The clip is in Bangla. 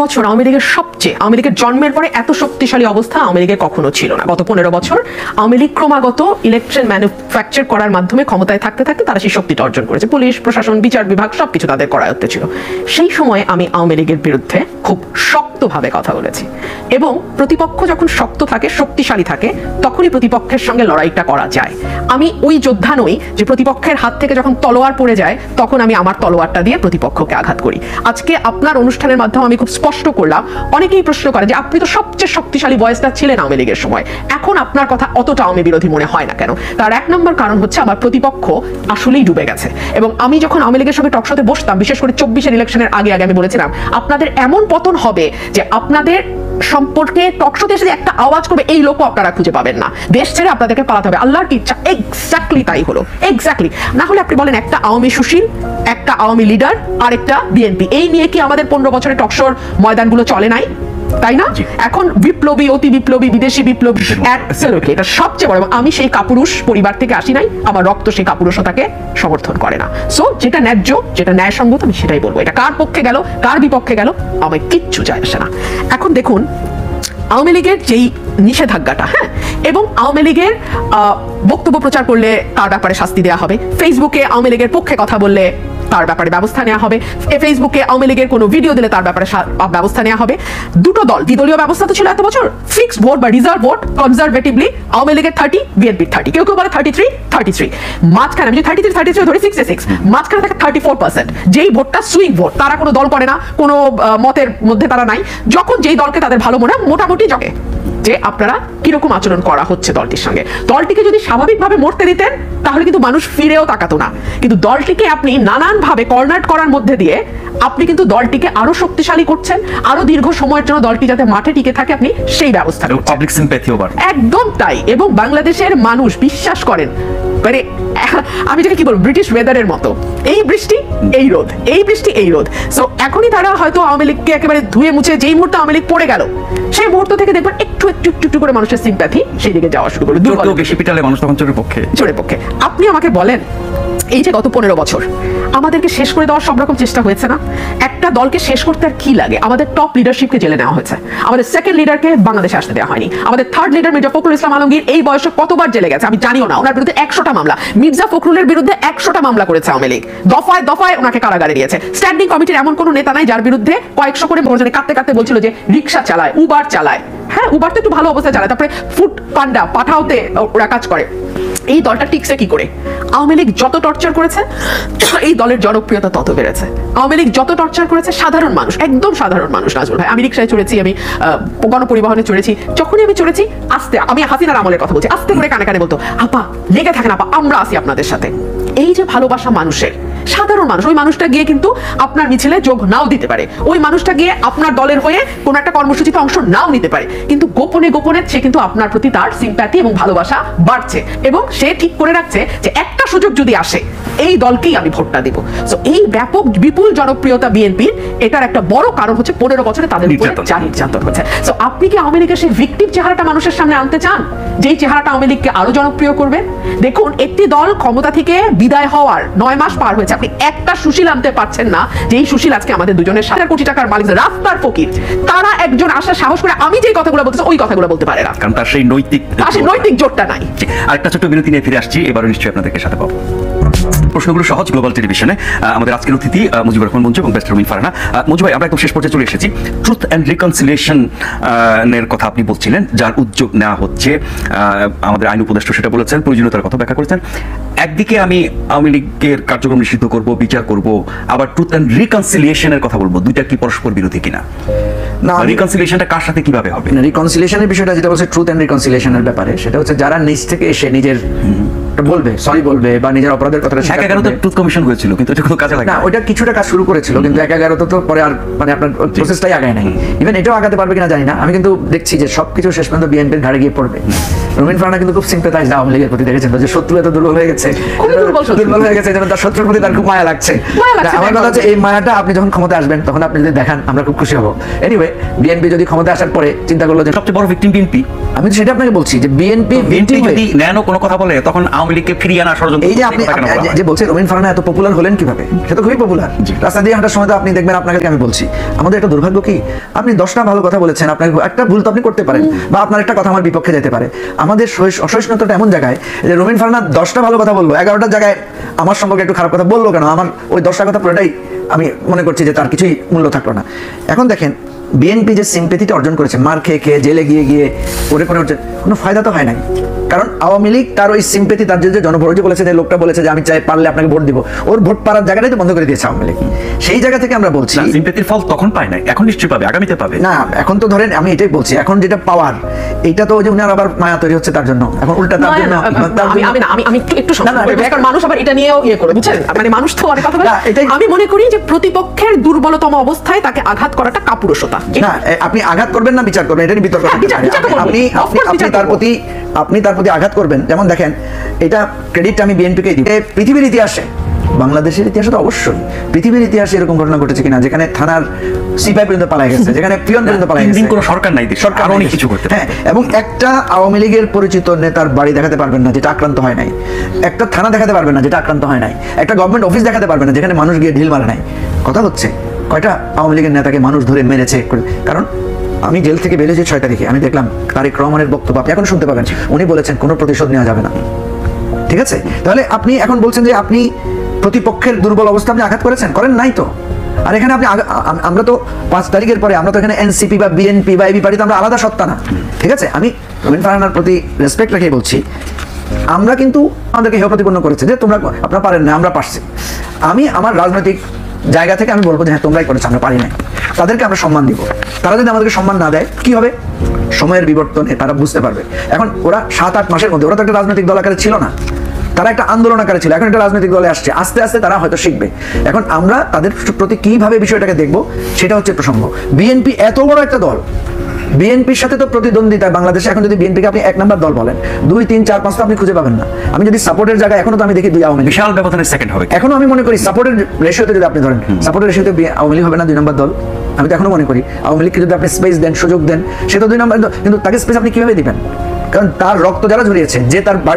বছর আওয়ামী লীগের আওয়ামী লীগের জন্মের পরে এত শক্তিশালী অবস্থা আওয়ামী লীগের কখনো ছিল না। গত 15 বছর আওয়ামী লীগ ক্রমাগত ইলেকশন ম্যানুফ্যাকচার করার মাধ্যমে ক্ষমতায় থাকতে থাকতে তারা সেই শক্তিটা অর্জন করেছে। পুলিশ প্রশাসন বিচার বিভাগ সবকিছু তাদের করায়ত্তে ছিল। সেই সময় আমি আওয়ামী লীগের বিরুদ্ধে খুব শক্তভাবে কথা বলেছি এবং প্রতিপক্ষ যখন শক্ত থাকে শক্তিশালী থাকে তখনই প্রতিপক্ষের সঙ্গে লড়াইটা করা যায়। আমি ওই যোদ্ধা নই যে প্রতিপক্ষের হাত থেকে যখন তলোয়ার পড়ে যায় তখন আমি আমার তলোয়ারটা দিয়ে প্রতিপক্ষকে আঘাত করি। আজকে আপনার অনুষ্ঠানের মাধ্যমে আমি খুব স্পষ্ট করলাম। অনেকেই প্রশ্ন করে যে আপনি তো সবচেয়ে শক্তিশালী ভয়েসটা ছিলেন আওয়ামী লীগের সময়, এখন আপনার কথা অতটা আওয়ামী বিরোধী মনে হয় না কেন? তার এক নম্বর কারণ হচ্ছে আমার প্রতিপক্ষ আসলেই ডুবে গেছে। এবং আমি যখন আওয়ামী লীগের সঙ্গে টকশোতে বসতাম, বিশেষ করে 24-এর ইলেকশনের আগে আমি বলেছিলাম আপনাদের এমন পতন হবে যে আপনাদের সম্পর্কে টকশোতে এসে একটা আওয়াজ করবে এই লোকও আপনারা খুঁজে পাবেন না, দেশ ছেড়ে আপনাদেরকে পালাতে হবে। আল্লাহর কি ইচ্ছা এক্স্যাক্টলি তাই হলো, এক্স্যাক্টলি। না হলে আপনি বলেন একটা আওয়ামী সুশীল, একটা আওয়ামী লিডার আর একটা বিএনপি, এই নিয়ে কি আমাদের 15 বছরের টকশোর ময়দানগুলো চলে নাই? তাই না? এখন বিপ্লবী, অতি বিপ্লবী, বিদেশি বিপ্লবী, অ্যাবসলিউটলি এটা সবচেয়ে বড়। আমি সেই কাপুরুষ পরিবার থেকে আসি নাই, আমার রক্ত সেই কাপুরুষতাকে সমর্থন করে না। সো যেটা ন্যায্য, যেটা ন্যায়সঙ্গত আমি সেটাই বলবো। এটা কার পক্ষে গেল কার বিপক্ষে গেল আমার কিচ্ছু যায় আসে না। এখন দেখুন আওয়ামী লীগের যেই নিষেধাজ্ঞাটা, হ্যাঁ, এবং আওয়ামী লীগের বক্তব্য প্রচার করলে তার ব্যাপারে শাস্তি দেওয়া হবে, ফেসবুকে আওয়ামী লীগের পক্ষে কথা বললে তার ব্যাপারে ব্যবস্থা নেওয়া হবে, ফেসবুকে আওয়ামী লীগের কোনো ভিডিও দিলে তার ব্যাপারে ব্যবস্থা নেওয়া হবে। দুটো দল, দ্বিদলীয় ব্যবস্থা তো ছিল এত বছর, ফিক্সড ভোট বা রিজার্ভ ভোট কনজারভেটিভলি আওয়ামী লীগের 30, বিএনপির 30, কেউ কেউ বলে 33, মাঝখানে আমি 33 ধরি 6 মাঝখানে থাকে 34%, যেই ভোটটা সুইং ভোট, তারা কোনো দল করে না, কোনো মতের মধ্যে তারা নাই, যখন যেই দলকে তাদের ভালো মনে হয় মোটামুটি জগে যে আপনারা কিরকম আচরণ করা হচ্ছে দলটির সঙ্গে। দলটিকে যদি স্বাভাবিকভাবে মরতে দিতেন তাহলে কিন্তু মানুষ ফিরেও তাকাতো না, কিন্তু দলটিকে আপনি নানানভাবে কর্নার করার মধ্যে দিয়ে আপনি কিন্তু দলটিকে আরো শক্তিশালী করছেন, আরো দীর্ঘ সময়ের জন্য দলটি যাতে মাঠে টিকে থাকে আপনি সেই ব্যবস্থা করছেন। পাবলিক সিম্প্যাথি ওভার, একদম তাই। এবং বাংলাদেশের মানুষ বিশ্বাস করেন, মানে আমি যেটা কি বলবো, ব্রিটিশ ওয়েদারের মতো, এই বৃষ্টি এই রোদ, এই বৃষ্টি এই রোদ। সো এখনই তারা হয়তো আওয়ামী লীগকে একেবারে ধুয়ে মুছে, যেই মুহূর্তে আওয়ামী লীগ পড়ে গেল সেই মুহূর্ত থেকে দেখবেন একটু একটু একটু একটু করে মানুষের সিম্প্যাথি সেই দিকে যাওয়া শুরু করলো। বেশি পিটালে মানুষ তখন চোরের পক্ষে। আপনি আমাকে বলেন এই যে গত 15 বছর আমাদেরকে শেষ করে দেওয়ার সব রকম চেষ্টা হয়েছে না? একটা দলকে শেষ করতে আর কি লাগে? আমাদের টপ লিডারশিপকে জেলে নেওয়া হয়েছে, আমাদের সেকেন্ড লিডারকে বাংলাদেশে আসতে দেওয়া হয়নি, আমাদের থার্ড লিডার মির্জা ফখরুল ইসলাম আলমগীর এই বয়সে কতবার জেলে গেছে আমি জানিও না। ওনার বিরুদ্ধে 100টা মামলা, মির্জা ফখরুলের বিরুদ্ধে 100টা মামলা করেছে আওয়ামী লীগ, দফায় দফায় ওনাকে কারাগারে দিয়েছে। স্ট্যান্ডিং কমিটির এমন কোনো নেতা নাই যার বিরুদ্ধে কয়েকশো করে মহাজনে কাঁদতে কাঁদতে বলছিল যে রিক্সা চালায়, উবার চালায়, হ্যাঁ উবার তো একটু ভালো অবস্থায় চালায়, তারপরে ফুড পান্ডা পাঠাওতে ওরা কাজ করে। এই দলটা টিকছে কি করে? আওয়ামী লীগ যত টর্চার করেছে এই দলের জনপ্রিয়তা তত বেড়েছে। আওয়ামী লীগ যত টর্চার করেছে সাধারণ মানুষ, একদম সাধারণ মানুষ, নাজমুল ভাই, আমি রিক্সায় চড়েছি, আমি গণপরিবহনে চড়েছি, যখনই আমি চড়েছি আস্তে, আমি হাসিনার আমলের কথা বলছি, আস্তে করে কানে কানে বলতো আপা লেগে থাকেন আপা, আমরা আছি আপনাদের সাথে। এই যে ভালোবাসা মানুষের, সাধারণ মানুষ, ওই মানুষটা গিয়ে কিন্তু আপনার মিছিলে যোগ নাও দিতে পারে, ওই মানুষটা গিয়ে আপনার দলের হয়ে কোন একটা কর্মসূচিতে অংশ নাও নিতে পারে, কিন্তু গোপনে গোপনে সে কিন্তু আপনার প্রতি তার সিম্প্যাথি এবং ভালোবাসা বাড়ছে এবং সে ঠিক করে রাখছে যে একটা সুযোগ যদি আসে এই দলকেই আমি ভোটটা দিব। সো এই ব্যাপক বিপুল জনপ্রিয়তা বিএনপির, এটার একটা বড় কারণ হচ্ছে 15 বছরে তাদের উপরে নির্যাতন হচ্ছে। সো আপনি কি আওয়ামী লীগের সেই ভিকটিম চেহারাটা মানুষের সামনে আনতে চান, যেই চেহারাটা আওয়ামী লীগকে আরো জনপ্রিয় করবে? দেখুন একটি দল ক্ষমতা থেকে বিদায় হওয়ার 9 মাস পার হয়েছে, আপনি একটা সুশীল আনতে পারছেন না, যেই সুশীল আজকে আমাদের দুজনের 7 কোটি টাকার মালিক, রাস্তার ফকির, তারা একজন আসা সাহস করে আমি যেই কথাগুলো বলতেছি ওই কথাগুলো বলতে পারে না, কারণ তার সেই নৈতিক জোরটা নাই। আরেকটা ছোট্ট বিরতি নিয়ে ফিরে আসছি, এবারও নিশ্চয়ই আপনাদেরকে সাথে পাবো। প্রশ্নগুলো সহজ, গ্লোবাল টেলিভিশনে আমাদের আজকের অতিথি মুজিবুর রহমান মঞ্জু এবং ব্যারিস্টার রুমিন ফারহানা। মুজিব ভাই, আমরা একদম শেষ পর্যায়ে চলে এসেছি। ট্রুথ অ্যান্ড রিকনসিলিয়েশন এর কথা আপনি বলছিলেন, যার উদ্যোগ নেওয়া হচ্ছে, আমাদের আইন উপদেষ্টা সেটা বলেছেন, প্রয়োজনীয়তার কথা ব্যাখ্যা করেছেন। একদিকে আমি আওয়ামী লীগের কার্যক্রম নিষিদ্ধ করব, বিচার করব, আবার ট্রুথ অ্যান্ড রিকনসিলিয়েশনের কথা বলবো, দুইটা কি পরস্পর বিরোধী কিনা? না, রিকনসিলিয়েশনটা কার সাথে কিভাবে হবে? রিকনসিলিয়েশনের বিষয়টা যেটা বলছে ট্রুথ অ্যান্ড রিকনসিলিয়েশনের ব্যাপারে, সেটা হচ্ছে যারা নিজ থেকে এসে নিজের বলবে, সরি বলবে বা নিজের অপরাধের কথাটা স্বীকার করবে। 11 ট্রুথ কমিশন হয়েছিল কিন্তু এটা কোনো কাজে লাগে না, ওটা কিছুটা কাজ শুরু করেছিল, কিন্তু 11 তো পরে আর মানে আপনার প্রসেসটাই আগায় নাই। ইভেন এটাও আগাতে পারবে কিনা জানি না। আমি কিন্তু দেখছি যে সবকিছু শেষ পর্যন্ত বিএনপির ঘাড়ে গিয়ে পড়বে। রুমিন ফারহানা কিন্তু খুব সিম্প্যাথাইজ আওয়ামী লীগের প্রতি, দেখেছেন যে শত্রু এত দুর্বল হয়ে গেছে, যেন তার শত্রুর প্রতি তার খুব মায়া লাগছে। আমার কথা হচ্ছে এই মায়াটা আপনি যখন ক্ষমতা আসবেন তখন আপনি যদি দেখান আমরা খুব খুশি হবো। এনিওয়ে, হবে বিএনপি যদি ক্ষমতা আসার পরে চিন্তা করলো যে সবচেয়ে বড় ভিকটিম বিএনপি। আমি তো সেটা আপনাকে বলছি যে বিএনপি যদি ন্যানো কোনো কথা বলে তখন আওয়ামী লীগকে ফিরিয়ে আনা ষড়যন্ত্র। এই যে আপনি যে বলছেন রুমিন ফারহানা এত পপুলার হলেন কিভাবে, সে তো খুবই পপুলার। রাস্তা দিয়ে হাঁটার সময় তো আপনি দেখবেন, আপনাকে আমি বলছি আমাদের একটা দুর্ভাগ্য কি, আপনি 10টা ভালো কথা বলেছেন, আপনার একটা ভুল তো আপনি করতে পারেন, বা আপনার একটা কথা আমার বিপক্ষে যেতে পারে। আমাদের অসহিষ্ণুতাটা এমন জায়গায় যে রুমিন ফারহানা 10টা ভালো কথা বললো, 11টার জায়গায় আমার সম্পর্কে একটু খারাপ কথা বললো কেন, আমার ওই 10টা কথা পুরোটাই আমি মনে করছি যে তার কিছুই মূল্য থাকলো না। এখন দেখেন বিএনপি যে সিম্পেথিটা অর্জন করেছে, মার খেয়ে খেয়ে জেলে গিয়ে গিয়ে করে কোনো ফায়দা তো হয় নাই। কারণ আওয়ামী লীগ তার ওই সিম্পেথি, তার যে জনভোট বলেছে, যে লোকটা বলেছে যে আমি চাই পারলে আপনাকে ভোট দিব, ওর ভোট পাওয়ার জায়গাটাই তো বন্ধ করে দিয়েছে আওয়ামী লীগ। সেই জায়গা থেকে আমরা বলছি সিম্পেথির ফল তখন পায় না, এখন নিশ্চয়ই পাবে, আগামীতে পাবে। না, এখন তো ধরেন আমি এটাই বলছি, এখন যেটা পাওয়ার এইটা তো ওই যে উনার আবার মায়া তৈরি হচ্ছে তার জন্য, এখন উল্টা তার জন্য আমি একটু সংশয় করি, কারণ মানুষ আবার এটা নিয়েও করে, বুঝছেন, মানে মানুষ তো অনেক কথা বলে। আমি মনে করি যে প্রতিপক্ষের দুর্বলতম অবস্থায় তাকে আঘাত করাটা কাপুরুষতা। না, আপনি আঘাত করবেন না বিচার করবেন, এটা নিয়ে বিতর্ক। আপনি তার প্রতি আঘাত করবেন। যেমন দেখেন, এটা ক্রেডিট আমি বিএনপিকে দিই। পৃথিবীর ইতিহাসে, বাংলাদেশের ইতিহাসে তো অবশ্যই, পৃথিবীর ইতিহাসে এরকম ঘটনা ঘটেছে কিনা যেখানে থানার সিপাই পর্যন্ত পালায় গেছে, যেখানে পিয়ন পর্যন্ত পালায় গেছে, কোনো সরকার নাই, সরকার অনেক কিছু করতে। হ্যাঁ, এবং একটা আওয়ামী লীগের পরিচিত নেতার বাড়ি দেখাতে পারবেন না যেটা আক্রান্ত হয় নাই, একটা থানা দেখাতে পারবেন না যেটা আক্রান্ত হয় নাই, একটা গভর্নমেন্ট অফিস দেখাতে পারবেন না যেখানে মানুষ গিয়ে ঢিল মারে নাই। কথা হচ্ছে কয়টা আওয়ামী লীগের নেতাকে মানুষ ধরে মেরেছে। কারণ আমি জেল থেকে বেরিয়েছি 6 তারিখে, আমি দেখলাম তারেক রহমানের বক্তব্য, আপনি এখন শুনতে পাবেন, উনি বলেছেন কোনো প্রতিশোধ নেওয়া যাবে না। ঠিক আছে, তাহলে আপনি এখন বলছেন যে আপনি প্রতিপক্ষের দুর্বল অবস্থা আপনি আঘাত করেছেন, করেন নাই তো। আর এখানে আপনি আমরা তো 5 তারিখের পরে আমরা তো এখানে এনসিপি বা বিএনপি বা এবি পার্টি তো আমরা আলাদা সত্তা না। ঠিক আছে, আমি রুমিন ফারহানার প্রতি রেসপেক্ট রেখে বলছি, আমরা কিন্তু আমাদেরকে হেয় প্রতিপন্ন করেছে যে তোমরা আপনারা পারেন না, আমরা পারছি। আমি আমার রাজনৈতিক জায়গা থেকে আমি বলবো যে হ্যাঁ তোমরাই করেছো, আমরা পারি নাই। তাদেরকে আমরা সম্মান দিব। তারা যদি আমাদেরকে সম্মান না দেয় কি হবে, সময়ের বিবর্তনে তারা বুঝতে পারবে। এখন ওরা 7-8 মাসের মধ্যে, ওরা তো একটা রাজনৈতিক দল আকারে ছিল না, তারা একটা আন্দোলন আকারে ছিল, এখন একটা রাজনৈতিক দলে আসছে, আস্তে আস্তে তারা হয়তো শিখবে। এখন আমরা তাদের প্রতি কিভাবে বিষয়টাকে দেখবো সেটা হচ্ছে প্রসঙ্গ। বিএনপি এত বড় একটা দল, বিএনপির সাথে তো প্রতিদ্বন্দ্বিতা বাংলাদেশে। এখন যদি বিএনপিকে আপনি 1 নম্বর দল বলেন, 2, 3, 4, 5 তো আপনি খুঁজে পাবেন না। আমি যদি সাপোর্টের জায়গায়, এখনো তো আমি দেখি 2 আওয়ামী লীগ, বিশাল ব্যবধানের সেকেন্ড হবে। এখনো আমি মনে করি সাপোর্টের রেশিওতে যদি আপনি ধরেন, সাপোর্টের রেশিওতে আওয়ামী লীগ হবে না 2 নম্বর দল। আমি তো এখনো মনে করি আওয়ামী লীগকে যদি আপনি স্পেস দেন, সুযোগ দেন, সে তো 2 নম্বর, কিন্তু তাকে স্পেস আপনি কিভাবে দিবেন? কারণ তার রক্ত যারা ঝরিয়েছে, যে তার বাড়ি